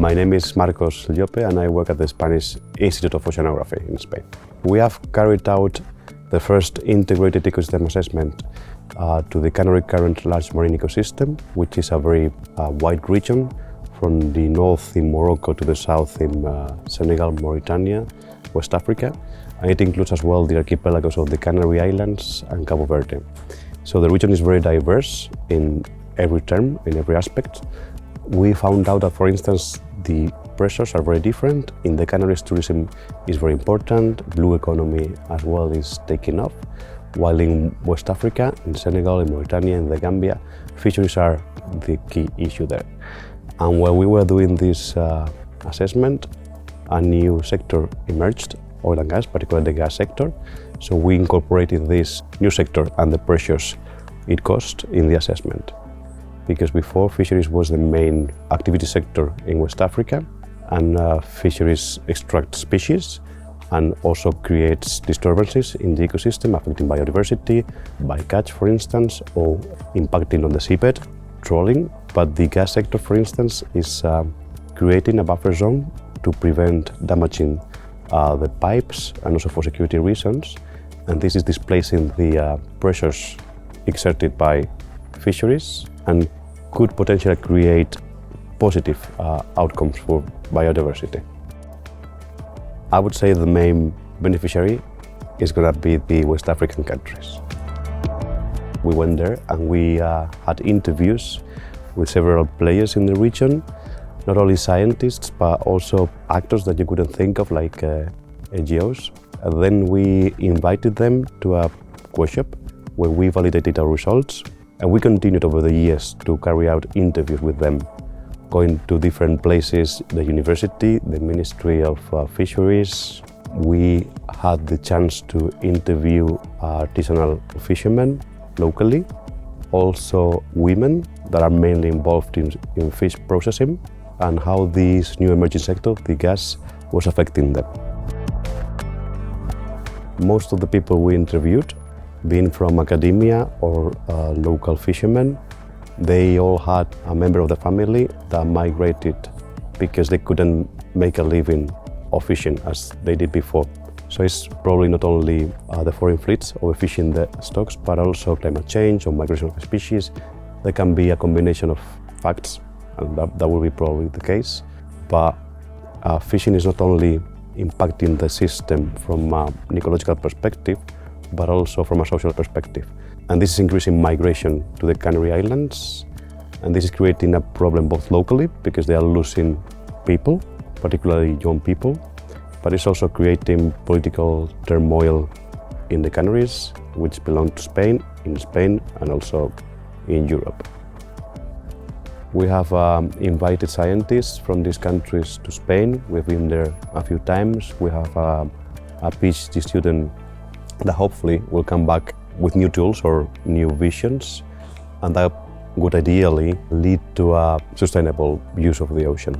My name is Marcos Llope and I work at the Spanish Institute of Oceanography in Spain. We have carried out the first integrated ecosystem assessment to the Canary Current large marine ecosystem, which is a very wide region from the north in Morocco to the south in Senegal, Mauritania, West Africa, and it includes as well the archipelagos of the Canary Islands and Cabo Verde. So the region is very diverse in every term, in every aspect. We found out that, for instance, the pressures are very different. In the Canaries, tourism is very important, blue economy as well is taking off, while in West Africa, in Senegal, in Mauritania, in the Gambia, fisheries are the key issue there. And while we were doing this assessment, a new sector emerged, oil and gas, particularly the gas sector. So we incorporated this new sector and the pressures it caused in the assessment. Because before, fisheries was the main activity sector in West Africa, and fisheries extract species and also creates disturbances in the ecosystem, affecting biodiversity, bycatch for instance, or impacting on the seabed, trawling. But the gas sector, for instance, is creating a buffer zone to prevent damaging the pipes and also for security reasons. And this is displacing the pressures exerted by fisheries and could potentially create positive outcomes for biodiversity. I would say the main beneficiary is going to be the West African countries. We went there and we had interviews with several players in the region, not only scientists, but also actors that you couldn't think of, like NGOs. And then we invited them to a workshop where we validated our results. And we continued over the years to carry out interviews with them, going to different places, the university, the Ministry of Fisheries. We had the chance to interview artisanal fishermen locally, also women that are mainly involved in fish processing, and how this new emerging sector, the gas, was affecting them. Most of the people we interviewed, being from academia or local fishermen, they all had a member of the family that migrated because they couldn't make a living of fishing as they did before. So it's probably not only the foreign fleets overfishing the stocks, but also climate change or migration of species. There can be a combination of facts, and that will be probably the case. But fishing is not only impacting the system from an ecological perspective, but also from a social perspective. And this is increasing migration to the Canary Islands. And this is creating a problem both locally, because they are losing people, particularly young people, but it's also creating political turmoil in the Canaries, which belong to Spain, in Spain, and also in Europe. We have invited scientists from these countries to Spain. We've been there a few times. We have a PhD student that hopefully will come back with new tools or new visions, and that would ideally lead to a sustainable use of the ocean.